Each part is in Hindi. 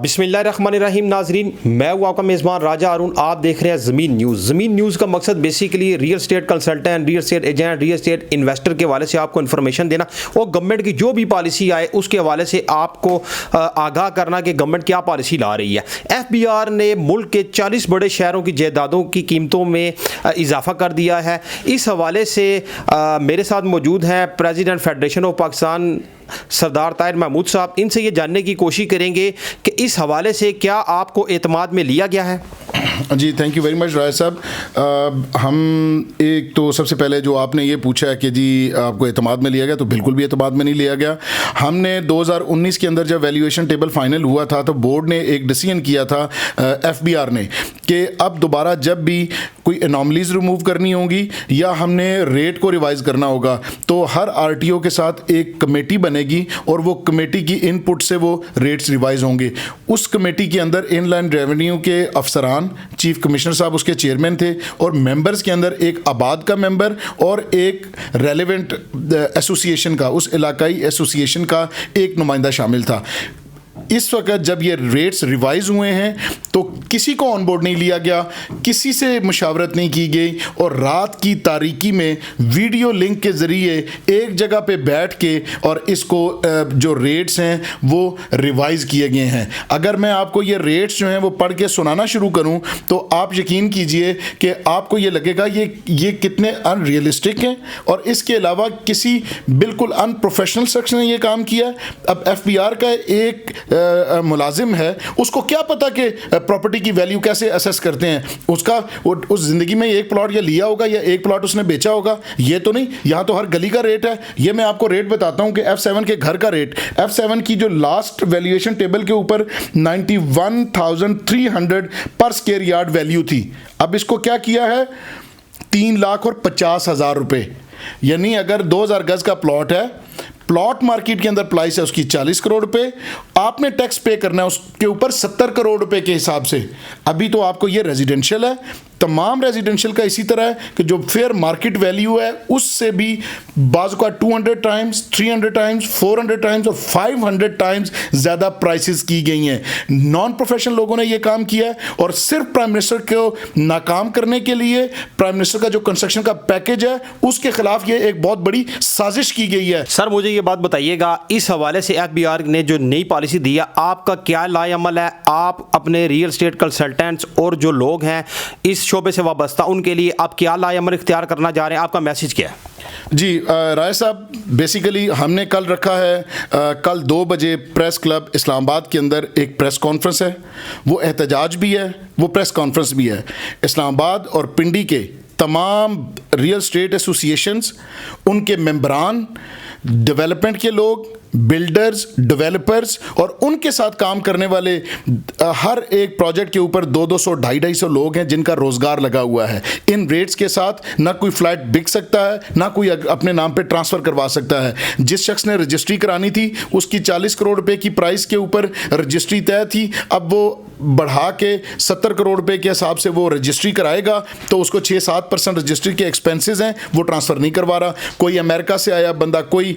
बिस्मिल्लाहिर्रहमानिर्रहीम नाजरीन, मैं हूं आपका मेज़बान राजा अरुण। आप देख रहे हैं ज़मीन न्यूज़। ज़मीन न्यूज़ का मकसद basically real estate consultant, real estate agent, real estate investor के हवाले से आपको इन्फॉर्मेशन देना और गवर्नमेंट की जो भी पॉलिसी आए उसके हवाले से आपको आगाह करना कि गवर्नमेंट क्या पॉलिसी ला रही है। FBR ने मुल्क के 40 बड़े शहरों की जायदादों की कीमतों में इजाफा कर दिया है। इस हवाले से मेरे साथ मौजूद हैं प्रेसिडेंट फेडरेशन ऑफ पाकिस्तान सरदार ताहिर महमूद साहब। इनसे ये जानने की कोशिश करेंगे कि इस हवाले से क्या आपको एतमाद में लिया गया है। जी, थैंक यू वेरी मच राय साहब। हम एक तो सबसे पहले जो आपने ये पूछा है कि जी आपको एतमाद में लिया गया, तो बिल्कुल भी एतमाद में नहीं लिया गया। हमने 2019 के अंदर जब वैल्यूएशन टेबल फाइनल हुआ था तो बोर्ड ने एक डिसीजन किया था FBR ने कि अब दोबारा जब भी कोई एनॉमलीज रिमूव करनी होगी या हमने रेट को रिवाइज़ करना होगा तो हर RTO के साथ एक कमेटी बनेगी और वो कमेटी की इनपुट से वो रेट्स रिवाइज़ होंगे। उस कमेटी के अंदर इनलैंड रेवेन्यू के अफसरान, चीफ कमिश्नर साहब उसके चेयरमैन थे और मेंबर्स के अंदर एक आबाद का मेंबर और एक रेलेवेंट एसोसिएशन का, उस इलाकाई एसोसिएशन का एक नुमाइंदा शामिल था। इस वक्त जब ये रेट्स रिवाइज हुए हैं तो किसी को ऑन बोर्ड नहीं लिया गया, किसी से मुशावरत नहीं की गई और रात की तारीकी में वीडियो लिंक के ज़रिए एक जगह पे बैठ के और इसको जो रेट्स हैं वो रिवाइज़ किए गए हैं। अगर मैं आपको ये रेट्स जो हैं वो पढ़ के सुनाना शुरू करूं तो आप यकीन कीजिए कि आपको ये लगेगा ये कितने अनरियलिस्टिक हैं और इसके अलावा किसी बिल्कुल अनप्रोफेशनल शख्स ने ये काम किया। अब FBR का एक मुलाजिम है, उसको क्या पता कि प्रॉपर्टी की वैल्यू कैसे असेस करते हैं। उसका उस ज़िंदगी में एक प्लॉट या लिया होगा या एक प्लॉट उसने बेचा होगा, ये तो नहीं। यहाँ तो हर गली का रेट है। ये मैं आपको रेट बताता हूँ कि F7 के घर का रेट, F7 की जो लास्ट वैल्यूएशन टेबल के ऊपर 91,300 पर स्क्वायर यार्ड वैल्यू थी। अब इसको क्या किया है, 3,50,000 रुपये। यानी अगर 2,000 गज का प्लॉट है, प्लॉट मार्केट के अंदर प्राइस है उसकी 40 करोड़ रुपए, आपने टैक्स पे करना है उसके ऊपर 70 करोड़ रुपए के हिसाब से। अभी तो आपको ये रेजिडेंशियल है, तमाम रेजिडेंशियल का इसी तरह है कि जो फेयर मार्केट वैल्यू है उससे भी बाज़ का 200 टाइम्स, 300 टाइम्स, 400 टाइम्स और 500 टाइम्स ज़्यादा प्राइसेस की गई हैं। नॉन प्रोफेशनल लोगों ने ये काम किया है और सिर्फ प्राइम मिनिस्टर को नाकाम करने के लिए प्राइम मिनिस्टर का जो कंस्ट्रक्शन का पैकेज है उसके खिलाफ ये एक बहुत बड़ी साजिश की गई है। सर मुझे ये बात बताइएगा, इस हवाले से FBR ने जो नई पॉलिसी दी है आपका क्या लाएअमल है। आप अपने रियल स्टेट कंसल्टेंट्स और जो लोग हैं इस शोबे से वाबस्ता, उनके लिए आप क्या लाएअमल इख्तियार करना चाह रहे हैं, आपका मैसेज क्या है। जी राय साहब, बेसिकली हमने कल रखा है कल 2 बजे प्रेस क्लब इस्लामाबाद के अंदर एक प्रेस कॉन्फ्रेंस है। वो एहतजाज भी है, वो प्रेस कॉन्फ्रेंस भी है। इस्लामाबाद और पिंडी के तमाम रियल स्टेट एसोसिएशंस, उनके मेंबरान, डेवलपमेंट के लोग, बिल्डर्स, डेवलपर्स और उनके साथ काम करने वाले हर एक प्रोजेक्ट के ऊपर 200, 250 लोग हैं जिनका रोज़गार लगा हुआ है। इन रेट्स के साथ ना कोई फ्लैट बिक सकता है, ना कोई अपने नाम पे ट्रांसफ़र करवा सकता है। जिस शख्स ने रजिस्ट्री करानी थी उसकी 40 करोड़ रुपए की प्राइस के ऊपर रजिस्ट्री तय थी, अब वो बढ़ा के 70 करोड़ रुपए के हिसाब से वो रजिस्ट्री कराएगा तो उसको 6-7% रजिस्ट्री के एक्सपेंसेस हैं वो ट्रांसफ़र नहीं करवा रहा। कोई अमेरिका से आया बंदा, कोई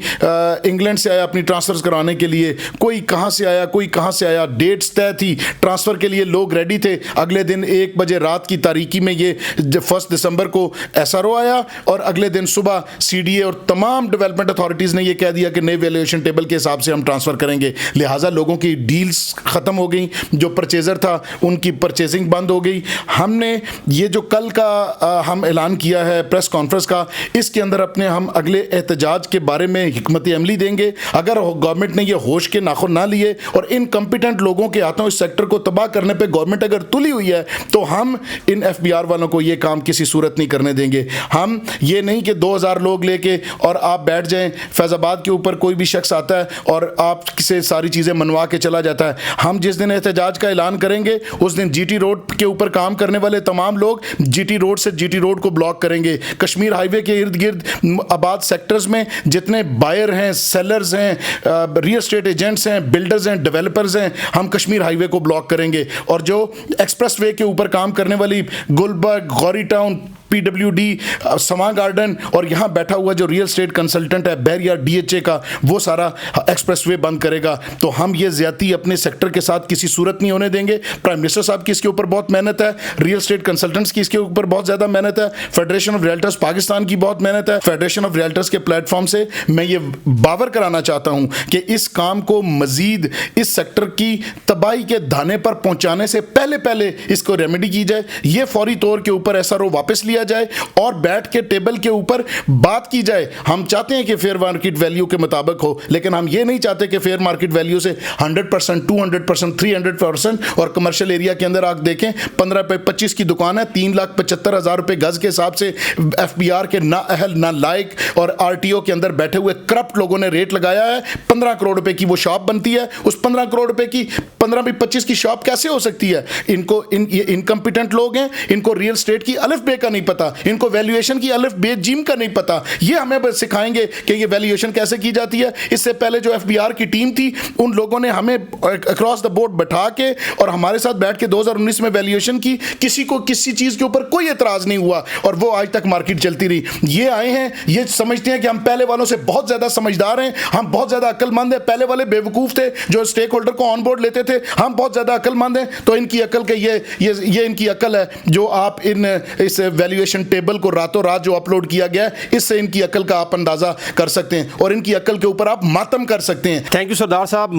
इंग्लैंड से आया अपनी ट्रांसफ़र कराने के लिए, कोई कहाँ से आया, कोई कहाँ से आया। डेट्स तय थी ट्रांसफ़र के लिए, लोग रेडी थे। अगले दिन 1 बजे रात की तारीकी में ये 1 दिसंबर को SRO आया और अगले दिन सुबह CDA और तमाम डेवलपमेंट अथॉरिटीज़ ने ये कह दिया कि नए वैल्यूएशन टेबल के हिसाब से हम ट्रांसफ़र करेंगे। लिहाजा लोगों की डील्स ख़त्म हो गई, जो परचेज़र था उनकी परचेजिंग बंद हो गई। हमने ये जो कल का हम ऐलान किया है प्रेस कॉन्फ्रेंस का, इसके अंदर अपने हम अगले एहतजाज के बारे में हिकमत अमली देंगे। अगर गवर्नमेंट ने ये होश के नाखुन ना लिए और इनकम्पिटेंट लोगों के हाथों इस सेक्टर को तबाह करने पे गवर्नमेंट अगर तुली हुई है तो हम इन FBR वालों को ये काम किसी सूरत नहीं करने देंगे। हम ये नहीं कि 2000 लोग लेके और आप बैठ जाएं, फैज़ाबाद के ऊपर कोई भी शख्स आता है और आपसे सारी चीज़ें मनवा के चला जाता है। हम जिस दिन एहतजाज का ऐलान करेंगे उस दिन GT रोड के ऊपर काम करने वाले तमाम लोग GT रोड से GT रोड को ब्लॉक करेंगे। कश्मीर हाईवे के इर्द गिर्द आबाद सेक्टर्स में जितने बायर हैं, सेलर्स हैं, रियल स्टेट एजेंट्स हैं, बिल्डर्स हैं, डेवलपर्स हैं, हम कश्मीर हाईवे को ब्लॉक करेंगे। और जो एक्सप्रेस वे के ऊपर काम करने वाली गुलबर्ग, गौरी टाउन, PWD, समा गार्डन और यहाँ बैठा हुआ जो रियल स्टेट कंसल्टेंट है बैरिया DHA का, वो सारा एक्सप्रेसवे बंद करेगा। तो हम ये ज्यादती अपने सेक्टर के साथ किसी सूरत नहीं होने देंगे। प्राइम मिनिस्टर साहब की इसके ऊपर बहुत मेहनत है, रियल स्टेट कंसल्टेंट्स की इसके ऊपर बहुत ज्यादा मेहनत है, फेडरेशन ऑफ रियल्टर्स पाकिस्तान की बहुत मेहनत है। फेडरेशन ऑफ रियल्टर्स के प्लेटफॉर्म से मैं ये बावर कराना चाहता हूं कि इस काम को मजीद इस सेक्टर की तबाही के धाने पर पहुंचाने से पहले इसको रेमेडी की जाए, ये फौरी तौर के ऊपर SRO वापस लिया जाए और बैठ के टेबल के ऊपर बात की जाए। हम चाहते हैं कि फेयर मार्केट वैल्यू के मुताबिक हो, लेकिन हम ये नहीं चाहते कि फेयर मार्केट वैल्यू से 100%, 200%, 300%। और कमर्शियल एरिया के अंदर आप देखें 15 पे 25 की दुकान है, 3,75,000 रुपए गज के हिसाब से FBR के ना अहल ना लायक और RTO के अंदर बैठे हुए करप्ट लोगों ने रेट लगाया है। 15 करोड़ रुपए की वो शॉप बनती है, उस 15 करोड़ रुपए की 15-25 की शॉप कैसे हो सकती है? ये इनकम्पिटेंट लोग हैं, इनको रियल स्टेट की अलिफ बे का नहीं पता, इनको वैल्यूएशन की अलिफ बे जिम का नहीं पता। ये हमें बस सिखाएंगे कि ये वैल्यूएशन कैसे की जाती है। इससे पहले जो FBR की टीम थी, उन लोगों ने हमें अक्रॉस द बोर्ड बैठा के और हमारे साथ बैठ के 2019 में वैल्यूएशन की, किसी को किसी चीज के ऊपर कोई एतराज नहीं हुआ और वो आज तक मार्केट चलती रही। ये आए हैं, ये समझते हैं कि हम पहले वालों से बहुत ज्यादा समझदार हैं, हम बहुत ज्यादा अक्लमंद हैं। पहले वाले बेवकूफ थे जो स्टेक होल्डर को ऑन बोर्ड लेते थे, हम बहुत ज्यादा अक्लमंद हैं। तो इनकी अकल के ये इनकी अकल है जो आप इस वैल्यूएशन टेबल को रातों रात जो अपलोड किया गया है, इससे इनकी अकल का आप अंदाजा कर सकते हैं और इनकी अकल के ऊपर आप मातम कर सकते हैं। थैंक यू सरदार साहब।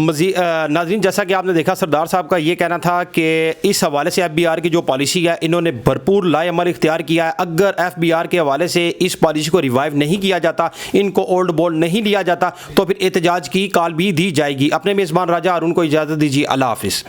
नाज़रीन, जैसा कि आपने देखा, सरदार साहब का ये कहना था कि इस हवाले से FBR की जो पॉलिसी है, इन्होंने भरपूर लाएअमल इख्तियार किया है। अगर FBR के हवाले से इस पॉलिसी को रिवाइव नहीं किया जाता, इनको ओल्ड बोल्ड नहीं लिया जाता, तो फिर एहतजाज की कॉल भी दी जाएगी। अपने मेज़बान राजा हारून को इजाज़त दीजिए। अल्लाह हाफिज़।